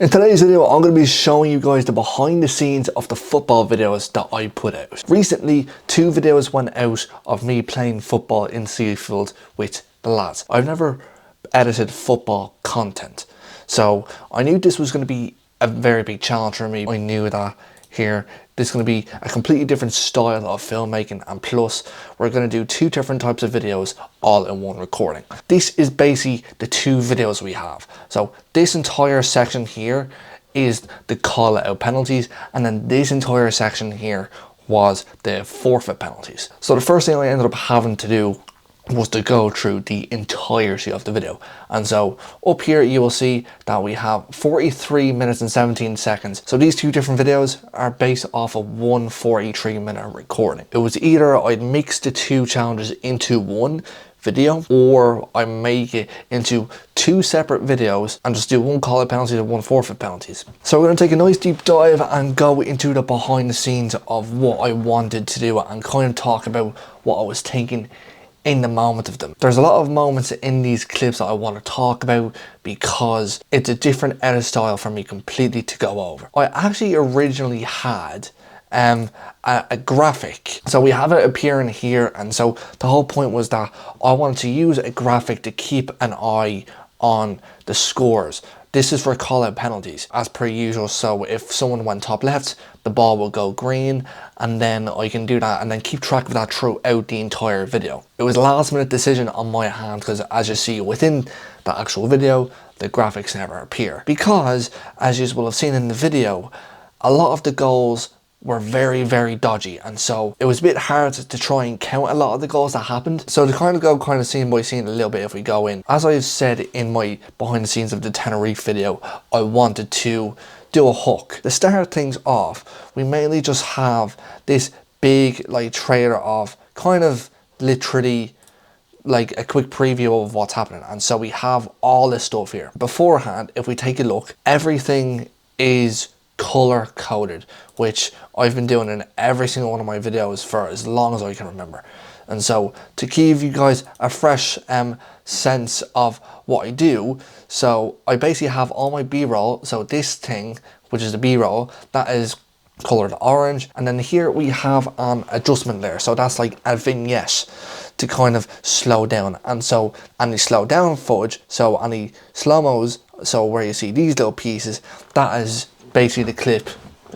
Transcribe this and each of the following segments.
In today's video, I'm going to be showing you guys the behind the scenes of the football videos that I put out. Recently, 2 videos went out of me playing football in Seafield with the lads. I've never edited football content, so I knew this was going to be a very big challenge for me. I knew that here, this is going to be a completely different style of filmmaking, and plus we're going to do 2 different types of videos all in one recording. This is basically the 2 videos we have. So this entire section here is the call out penalties, and then this entire section here was the forfeit penalties. So the first thing I ended up having to do was to go through the entirety of the video. And so up here you will see that we have 43 minutes and 17 seconds. So these 2 different videos are based off of one 43-minute recording. It was either I'd mix the 2 challenges into one video, or I make it into 2 separate videos and just do one call out penalties and one forfeit penalties. So we're going to take a nice deep dive and go into the behind the scenes of what I wanted to do and kind of talk about what I was thinking in the moment of them. There's a lot of moments in these clips that I want to talk about because it's a different edit style for me completely to go over. I actually originally had a graphic, so we have it appearing here, and so the whole point was that I wanted to use a graphic to keep an eye on the scores. This is for call out penalties as per usual, so if someone went top left, the ball will go green, and then I can do that and then keep track of that throughout the entire video. It was a last minute decision on my hand because, as you see within the actual video, the graphics never appear, because as you will have seen in the video, a lot of the goals were very dodgy, and so it was a bit hard to try and count a lot of the goals that happened. So to kind of go scene by scene a little bit, if we go in, as I've said in my behind the scenes of the Tenerife video, I wanted to do a hook. To start things off, we mainly just have this big trailer of kind of literally like a quick preview of what's happening, and so we have all this stuff here. Beforehand, if we take a look, everything is color coded, which I've been doing in every single one of my videos for as long as I can remember. And so to give you guys a fresh sense of what I do, so I basically have all my b-roll. So this thing, which is the b-roll, that is colored orange, and then here we have an adjustment layer, so that's like a vignette to kind of slow down. And so any slow down footage, so any slow-mos, so where you see these little pieces, that is basically the clip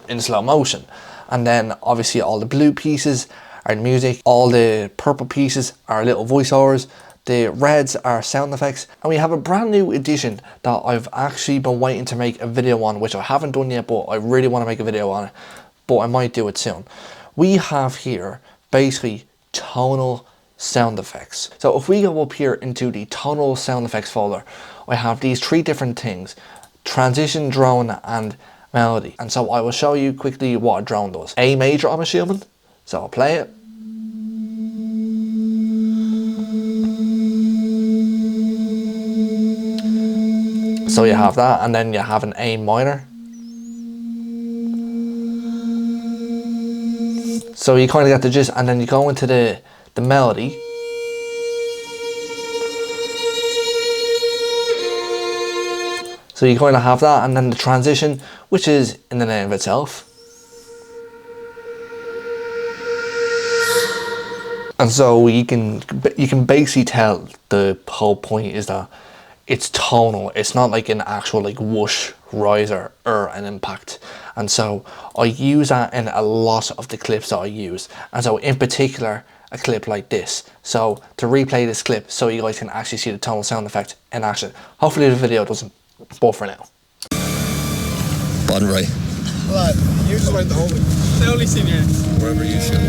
in slow motion. And then obviously all the blue pieces are music, all the purple pieces are little voiceovers, the reds are sound effects, and we have a brand new addition that I've actually been waiting to make a video on, which I haven't done yet, but I really want to make a video on it, but I might do it soon. We have here basically tonal sound effects. So if we go up here into the tonal sound effects folder, I have these 3 different things: transition, drone, and melody. And so I will show you quickly what a drone does. A major, I'm assuming, so I'll play it. So you have that, and then you have an A minor. So you kind of get the gist, and then you go into the melody. So you kind of have that, and then the transition, which is in the name of itself. And so you can basically tell the whole point is that it's tonal. It's not like an actual whoosh, riser, or an impact. And so I use that in a lot of the clips that I use. And so in particular, a clip like this. So to replay this clip so you guys can actually see the tonal sound effect in action. Hopefully the video doesn't buffer now. Bottom right. Well, you just went the whole way. I only seen you Wherever you should,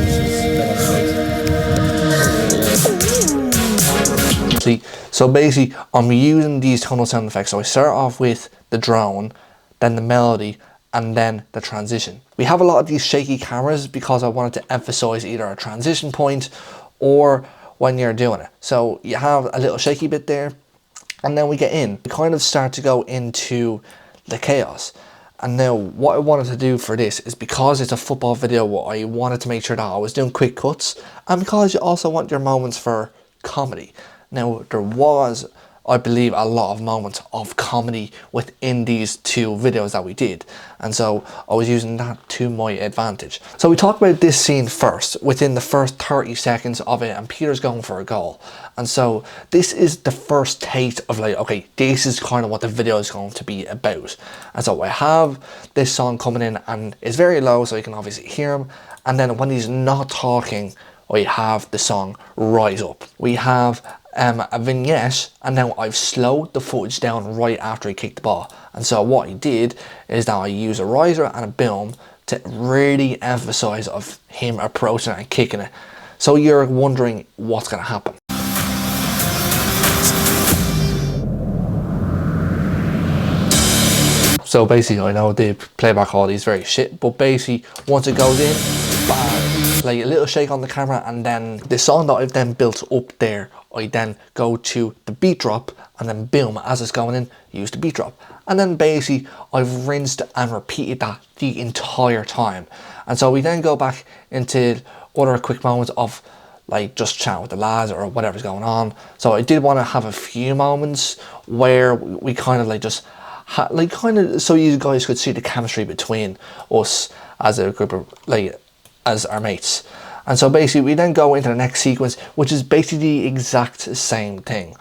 See, so basically I'm using these tonal sound effects. So I start off with the drone, then the melody, and then the transition. We have a lot of these shaky cameras because I wanted to emphasize either a transition point or when you're doing it. So you have a little shaky bit there, and then we get in. We kind of start to go into the chaos. And now what I wanted to do for this is, because it's a football video, I wanted to make sure that I was doing quick cuts, and because you also want your moments for comedy. Now there was I believe, a lot of moments of comedy within these two videos that we did. And so I was using that to my advantage. So we talked about this scene first, within the first 30 seconds of it, and Peter's going for a goal. And so this is the first taste of like, okay, this is kind of what the video is going to be about. And so I have this song coming in, and it's very low, so you can obviously hear him. And then when he's not talking, we have the song Rise Up. We have a vignette, and now I've slowed the footage down right after he kicked the ball. And so what I did is that I use a riser and a boom to really emphasize of him approaching it and kicking it. So you're wondering what's going to happen. So basically, I know the playback quality is very shit, but basically once it goes in, bang, like a little shake on the camera, and then the song that I've then built up there, I then go to the beat drop, and then boom, as it's going in, use the beat drop. And then basically I've rinsed and repeated that the entire time. And so we then go back into other quick moments of like just chatting with the lads or whatever's going on. So I did want to have a few moments where we kind of like just like kind of so you guys could see the chemistry between us as a group of like as our mates. And so basically we then go into the next sequence, which is basically the exact same thing.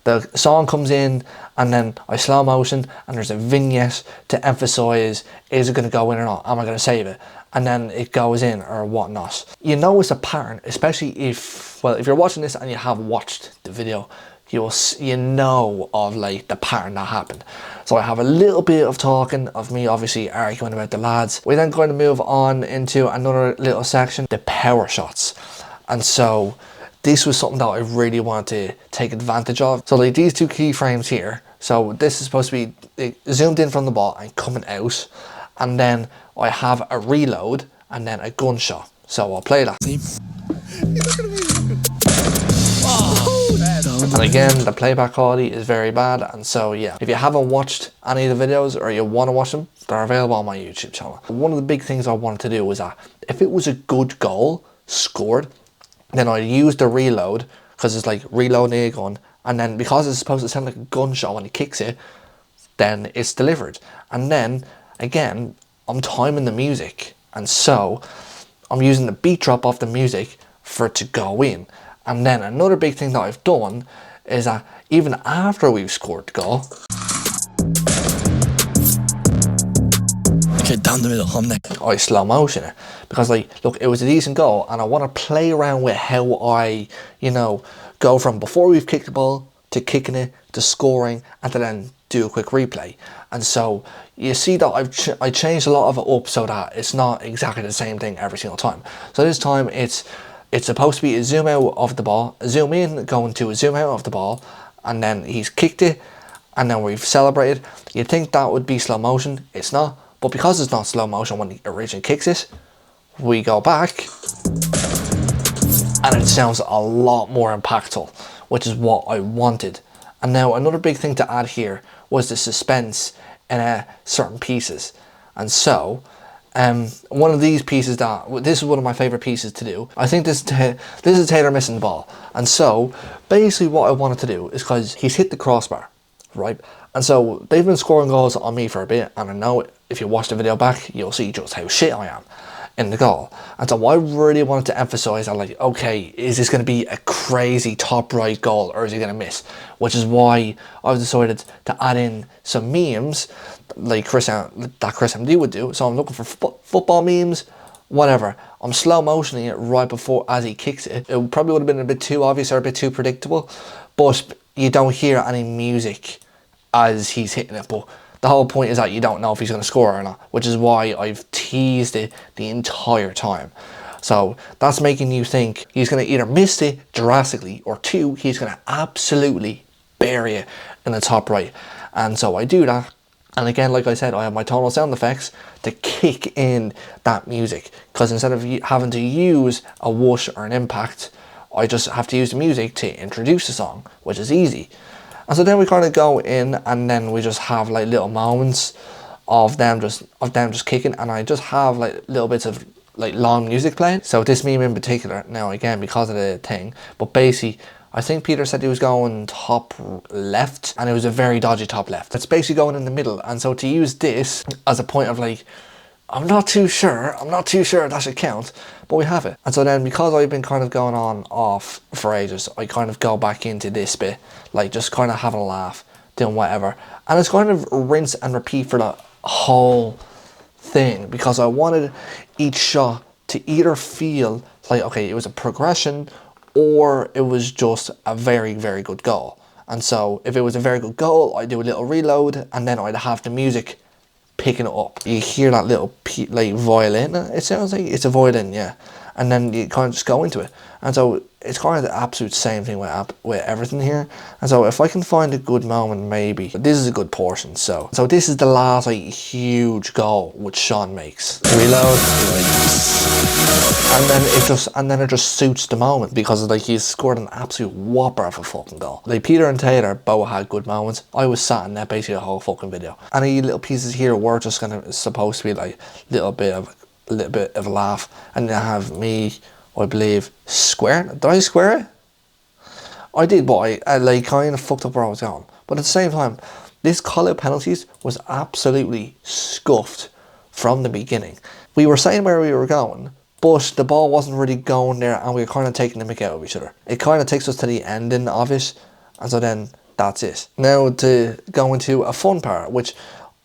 The song comes in, and then I slow motion, and there's a vignette to emphasize, is it going to go in or not? Am I going to save it? And then it goes in or whatnot. You know it's a pattern, especially if, well, if you're watching this and you have watched the video, you know of like the pattern that happened. So I have a little bit of talking of me obviously arguing about the lads. We're then going to move on into another little section, the power shots. And so this was something that I really wanted to take advantage of. So like these two keyframes here, so this is supposed to be zoomed in from the ball and coming out, and then I have a reload and then a gunshot. So I'll play that. And again, the playback quality is very bad, and so yeah, if you haven't watched any of the videos or you want to watch them, they're available on my YouTube channel. One of the big things I wanted to do was that if it was a good goal scored, then I'd use the reload, because it's like reloading a gun, and then because it's supposed to sound like a gunshot when he kicks it, then it's delivered. And then again, I'm timing the music, and so I'm using the beat drop off the music for it to go in. And then another big thing that I've done is that even after we've scored the goal, okay, down the middle, I'm next. I slow motion it, because like, look, it was a decent goal, and I want to play around with how I, you know, go from before we've kicked the ball to kicking it to scoring, and to then do a quick replay. And so you see that I changed a lot of it up so that it's not exactly the same thing every single time. So this time it's supposed to be a zoom out of the ball, a zoom in going to a zoom out of the ball, and then he's kicked it, and then we've celebrated. You'd think that would be slow motion, it's not. But because it's not slow motion when he originally kicks it, we go back, and it sounds a lot more impactful, which is what I wanted. And now another big thing to add here was the suspense in certain pieces. And so one of these pieces, this is one of my favorite pieces to do. I think this is Taylor missing the ball. And so basically what I wanted to do is, because he's hit the crossbar, right? And so they've been scoring goals on me for a bit, and I know if you watch the video back, you'll see just how shit I am in the goal. And so I really wanted to emphasize that, like, okay, is this going to be a crazy top right goal, or is he going to miss? Which is why I've decided to add in some memes like Chris MD would do. So I'm looking for football memes, whatever. I'm slow motioning it right before as he kicks it. It probably would have been a bit too obvious or a bit too predictable, but you don't hear any music as he's hitting it. But the whole point is that you don't know if he's going to score or not, which is why I've teased it the entire time. So that's making you think he's going to either miss it drastically, or two, he's going to absolutely bury it in the top right. And so I do that. And again, like I said, I have my tonal sound effects to kick in that music, because instead of having to use a whoosh or an impact, I just have to use the music to introduce the song, which is easy. And so then we kind of go in, and then we just have like little moments of them just kicking, and I just have like little bits of like long music playing. So this meme in particular, now again because of the thing, but basically I think Peter said he was going top left, and it was a very dodgy top left. It's basically going in the middle, and so to use this as a point of like, I'm not too sure that should count, but we have it. And so then, because I've been kind of going on off for ages, I kind of go back into this bit, like just kind of having a laugh, doing whatever. And it's kind of rinse and repeat for the whole thing, because I wanted each shot to either feel like, okay, it was a progression, or it was just a very, very good goal. And so if it was a very good goal, I'd do a little reload, and then I'd have the music picking it up. You hear that little like violin, it sounds like it's a violin, yeah. And then you kind of just go into it. And so it's kind of the absolute same thing with everything here. And so if I can find a good moment, maybe, but this is a good portion. So this is the last like huge goal which Sean makes. Reload. And then it just suits the moment, because like he's scored an absolute whopper of a fucking goal. Like Peter and Taylor both had good moments. I was sat in that basically the whole fucking video. Any little pieces here were just supposed to be like a little bit of a laugh. And then I have me, I believe, square. Did I square it? I did, but I like kind of fucked up where I was going. But at the same time, this call out penalties was absolutely scuffed from the beginning. We were saying where we were going, but the ball wasn't really going there, and we were kind of taking the mick out of each other. It kind of takes us to the ending of it, and so then that's it. Now to go into a fun part, which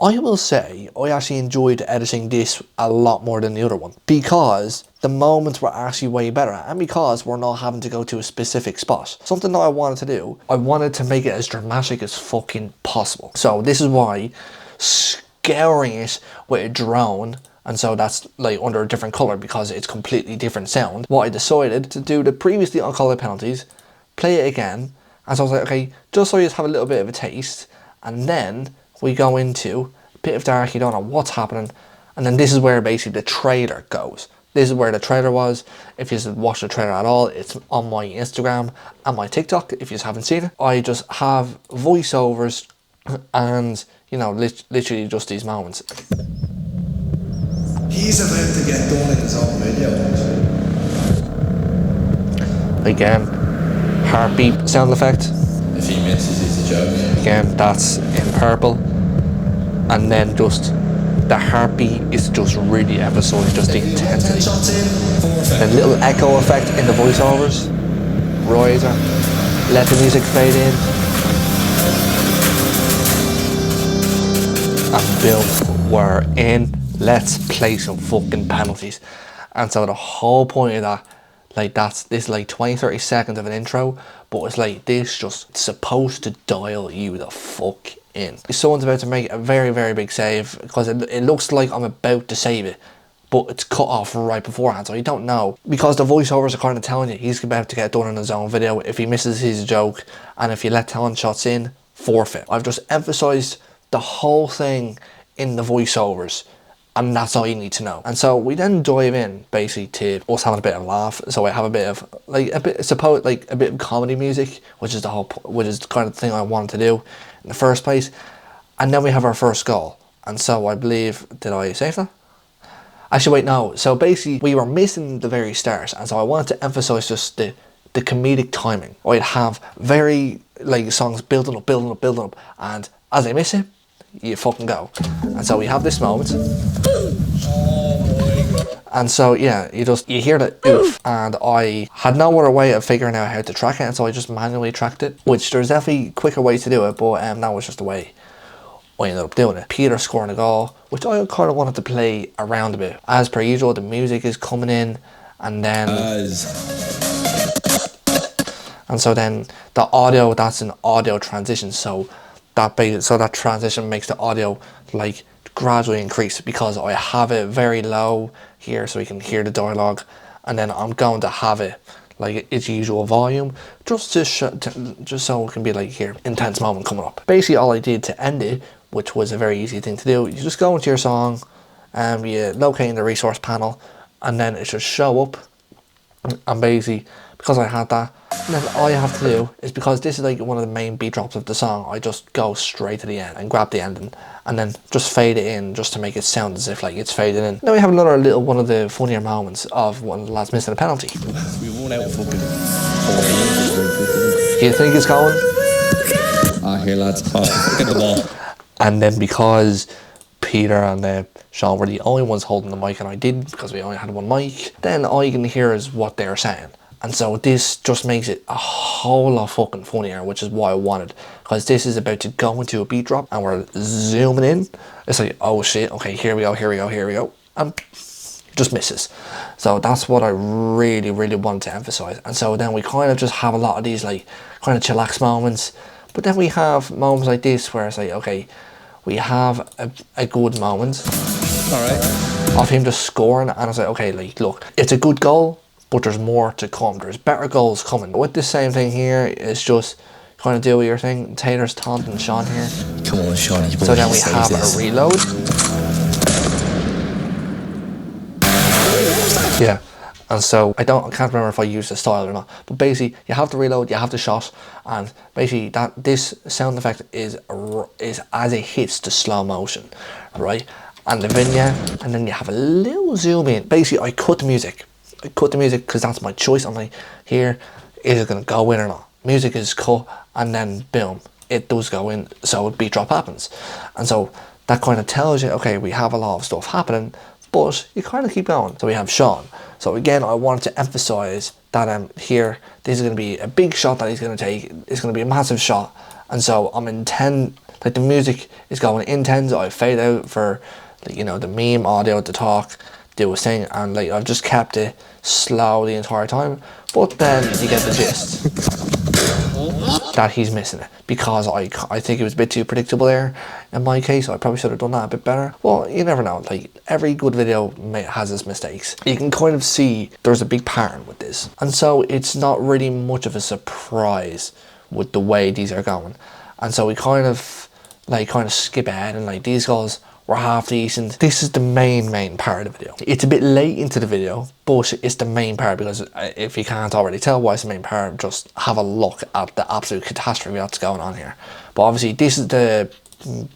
I will say I actually enjoyed editing this a lot more than the other one, because the moments were actually way better, and because we're not having to go to a specific spot. Something that I wanted to do, I wanted to make it as dramatic as fucking possible. So this is why scouring it with a drone, and so that's like under a different colour because it's completely different sound. What I decided to do the previously on call out penalties, play it again, and so I was like, okay, just so you have a little bit of a taste, and then we go into a bit of dark, you don't know what's happening, and then this is where basically the trailer goes. This is where the trailer was. If you just watched the trailer at all, it's on my Instagram and my TikTok if you just haven't seen it. I just have voiceovers and, you know, literally just these moments. He's about to get done in his own video. Again, heartbeat sound effect. If he misses, it's a joke. Again, that's in purple. And then just the heartbeat is just really emphasised, just the intensity. The little echo effect in the voiceovers. Riser. Let the music fade in. And boom, we're in. Let's play some fucking penalties. And so the whole point of that, like this like 20-30 seconds of an intro, but it's like this just supposed to dial you the fuck in. Someone's about to make a very, very big save, because it looks like I'm about to save it, but it's cut off right beforehand, so you don't know, because the voiceovers are kind of telling you he's about to get done in his own video. If he misses his joke, and if you let talent shots in, forfeit. I've just emphasised the whole thing in the voiceovers, and that's all you need to know. And so we then dive in basically to us having a bit of a laugh. So I have a bit of a bit of comedy music, which is the kind of thing I wanted to do in the first place. And then we have our first goal. And so I believe, did I save that? Actually wait, no. So basically we were missing the very start, and so I wanted to emphasise just the comedic timing. I'd have very like songs building up, and as I miss it, you fucking go. And so we have this moment. And so yeah, you hear the oof, and I had no other way of figuring out how to track it, and so I just manually tracked it, which there's definitely quicker ways to do it, but that was just the way I ended up doing it. Peter scoring a goal, which I kind of wanted to play around a bit. As per usual, the music is coming in, and then and so then the audio, that's an audio transition, so that transition makes the audio like gradually increase, because I have it very low here so you can hear the dialogue, and then I'm going to have it like its usual volume, just so it can be like here, intense moment coming up. Basically all I did to end it, which was a very easy thing to do, you just go into your song and you locate in the resource panel, and then it should show up, and basically because I had that. And then all you have to do is, because this is like one of the main beat drops of the song, I just go straight to the end and grab the ending and then just fade it in just to make it sound as if like it's faded in. Now we have another little one of the funnier moments of one of the lads missing a penalty. We won out fucking 4 Do you think it's going? here lads. Oh, get the ball. And then because Peter and Sean were the only ones holding the mic and I didn't, because we only had one mic, then all you can hear is what they're saying. And so this just makes it a whole lot fucking funnier, which is what I wanted. Because this is about to go into a beat drop and we're zooming in. It's like, oh shit, okay, here we go, here we go, here we go. And just misses. So that's what I really, really wanted to emphasize. And so then we kind of just have a lot of these like kind of chillax moments. But then we have moments like this where it's like, okay, we have a good moment of him just scoring. And I was like, okay, like, look, it's a good goal, but there's more to come. There's better goals coming. With the same thing here, it's just kind of do your thing. Taylor's taunting Sean here. Come on, Sean. So then we have a reload. Yeah. And so I can't remember if I used the style or not, but basically you have the reload, you have the shot, and basically this sound effect is as it hits the slow motion, right? And the vignette, and then you have a little zoom in. Basically I cut the music because that's my choice. I'm like, here, is it gonna go in or not? Music is cut, and then boom, it does go in, so a beat drop happens. And so that kind of tells you, okay, we have a lot of stuff happening, but you kind of keep going. So we have Sean. So again, I wanted to emphasize that here, this is going to be a big shot that he's going to take. It's going to be a massive shot. And so I'm in 10, like the music is going in 10s. I fade out for, like, you know, the meme audio, the talk, do a thing. And like, I've just kept it slow the entire time. But then you get the gist that he's missing it, because I think it was a bit too predictable there. In my case, I probably should have done that a bit better. Well, you never know. Like, every good video has its mistakes. You can kind of see there's a big pattern with this, and so it's not really much of a surprise with the way these are going. And so we kind of skip ahead, and like these guys were half decent. This is the main part of the video. It's a bit late into the video, but it's the main part, because if you can't already tell why it's the main part, just have a look at the absolute catastrophe that's going on here. But obviously this is the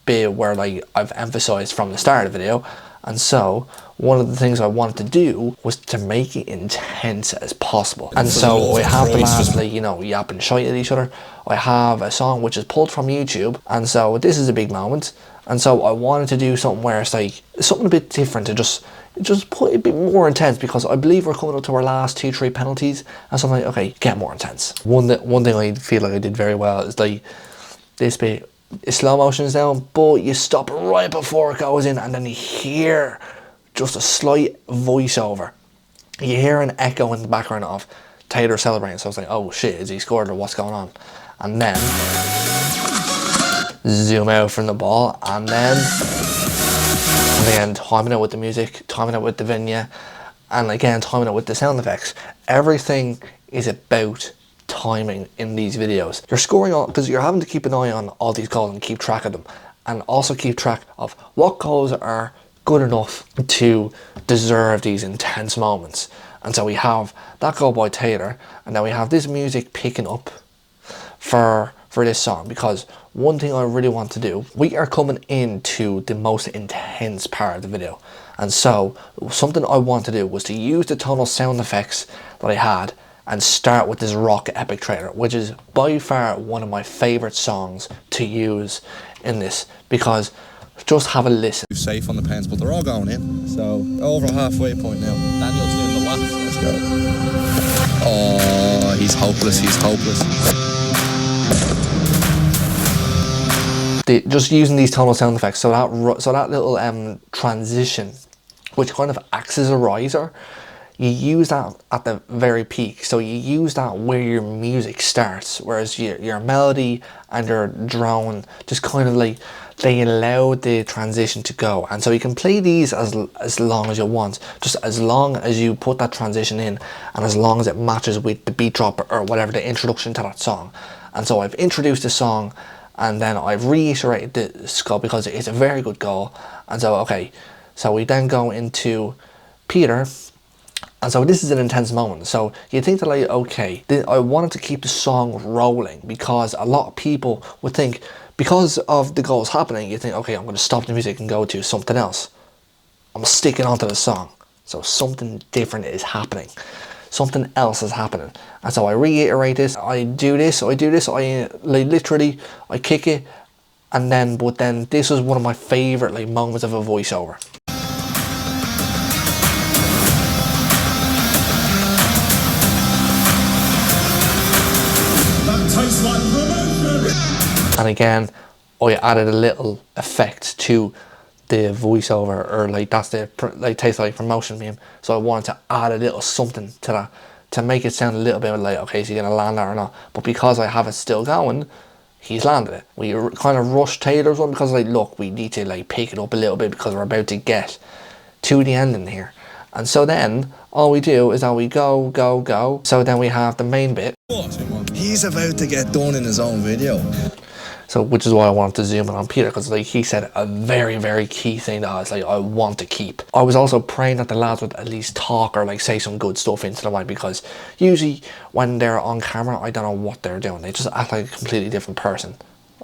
bit where like I've emphasized from the start of the video, and so one of the things I wanted to do was to make it intense as possible. And so I have the lads, like, you know, yapping shite at each other. I have a song which is pulled from YouTube, and so this is a big moment. And so I wanted to do something where it's like something a bit different, to just put it a bit more intense, because I believe we're coming up to our last 2-3 penalties, and so I'm like, okay, get more intense. One thing I feel like I did very well is like this bit. Slow motion is down, but you stop right before it goes in, and then you hear just a slight voiceover. You hear an echo in the background of Taylor celebrating. So I was like, oh shit, is he scored or what's going on? And then zoom out from the ball, and then again timing it with the music, timing it with the vignette, and again timing it with the sound effects. Everything is about timing in these videos. You're scoring on, because you're having to keep an eye on all these goals and keep track of them, and also keep track of what goals are good enough to deserve these intense moments. And so we have that goal by Taylor, and then we have this music picking up for this song, because one thing I really want to do, we are coming into the most intense part of the video, and so something I want to do was to use the tonal sound effects that I had and start with this rock epic trailer, which is by far one of my favorite songs to use in this, because just have a listen. Safe on the pens, but they're all going in. So over halfway point now. Daniel's doing the wax. Let's go. Oh, he's hopeless. He's hopeless. Just using these tonal sound effects, so that little transition, which kind of acts as a riser, you use that at the very peak. So you use that where your music starts, whereas your melody and your drone just kind of like, they allow the transition to go. And so you can play these as long as you want, just as long as you put that transition in, and as long as it matches with the beat drop or whatever, the introduction to that song. And so I've introduced the song, and then I've reiterated the goal, because it's a very good goal. And so, okay, so we then go into Peter, And so this is an intense moment. So you think that like, okay, I wanted to keep the song rolling because a lot of people would think, because of the goals happening, you think, okay, I'm going to stop the music and go to something else. I'm sticking onto the song. So something different is happening. Something else is happening. And so I reiterate this, I do this, I like, literally, I kick it, and then, but then this was one of my favorite like moments of a voiceover. That tastes like promotion. And again, I added a little effect to the voiceover, or like that's the like tastes like promotion meme. So I wanted to add a little something to that to make it sound a little bit like, okay, is he gonna land that or not? But because I have it still going, he's landed it. We kind of rushed Taylor's one because like, look, we need to like pick it up a little bit because we're about to get to the ending here. And so then all we do is that we go, go, go. So then we have the main bit. He's about to get done in his own video. So, which is why I wanted to zoom in on Peter, because like he said a very, very key thing that I was like, I want to keep. I was also praying that the lads would at least talk or like say some good stuff into the mic, because usually when they're on camera, I don't know what they're doing. They just act like a completely different person.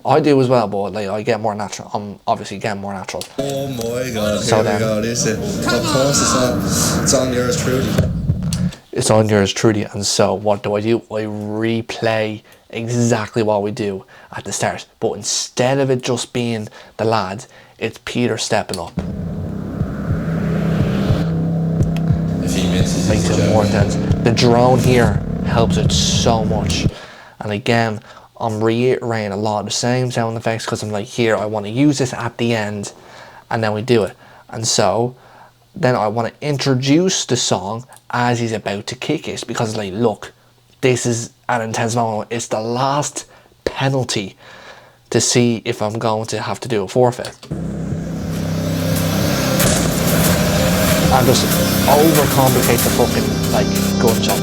I do as well, but like I get more natural. I'm obviously getting more natural. Oh my god, so here we go, this is it. Of course it's on yours truly. It's on yours truly. And so what do? I replay exactly what we do at the start, but instead of it just being the lads, it's Peter stepping up. If he misses, makes it more intense. The drone here helps it so much. And again, I'm reiterating a lot of the same sound effects because I'm like, here, I want to use this at the end, and then we do it. And so then I want to introduce the song as he's about to kick it, because like, look, this is an intense moment. It's the last penalty to see if I'm going to have to do a forfeit. And just overcomplicate the fucking like gunshot.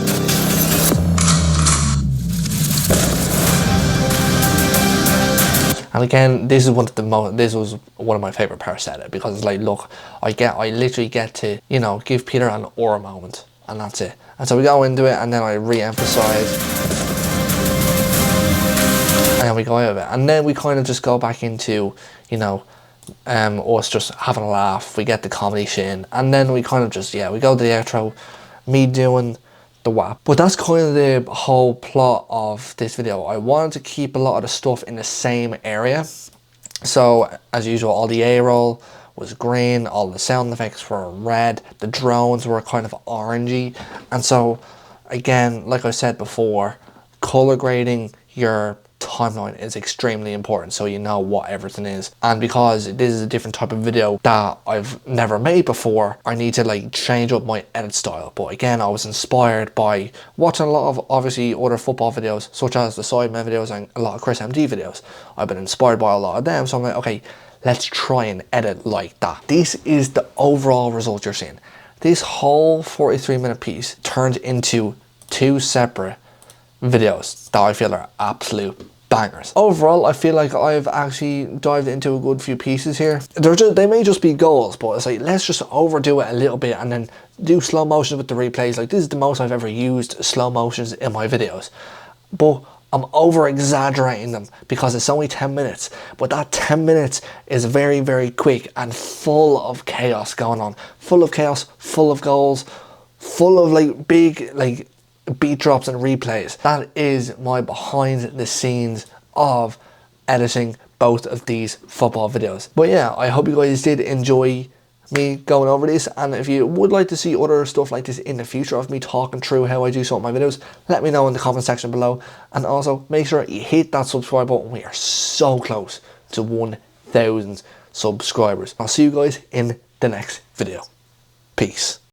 And again, this was one of my favorite parts of it, because it's like, look, I literally get to, you know, give Peter an aura moment, and that's it. And so we go into it, and then I re-emphasize, and then we go out of it, and then we kind of just go back into, you know, us just having a laugh. We get the comedy shit in, and then we kind of just, yeah, we go to the outro, me doing the WAP. But that's kind of the whole plot of this video. I wanted to keep a lot of the stuff in the same area. So as usual, all the A-roll was green, all the sound effects were red, the drones were kind of orangey. And so again, like I said before, color grading your timeline is extremely important, so you know what everything is. And because this is a different type of video that I've never made before, I need to like change up my edit style. But again, I was inspired by watching a lot of obviously other football videos, such as the Sidemen videos and a lot of Chris MD videos. I've been inspired by a lot of them, so I'm like, okay, let's try and edit like that. This is the overall result you're seeing. This whole 43-minute piece turned into 2 separate videos that I feel are absolute bangers. Overall, I feel like I've actually dived into a good few pieces here. They may just be goals, but it's like, let's just overdo it a little bit and then do slow motions with the replays. Like, this is the most I've ever used slow motions in my videos, but I'm over exaggerating them because it's only 10 minutes, but that 10 minutes is very, very quick and full of chaos going on. Full of chaos, full of goals, full of like big like beat drops and replays. That is my behind the scenes of editing both of these football videos. But yeah, I hope you guys did enjoy me going over this, and if you would like to see other stuff like this in the future of me talking through how I do some of my videos, let me know in the comment section below. And also make sure you hit that subscribe button. We are so close to 1,000 subscribers. I'll see you guys in the next video. Peace.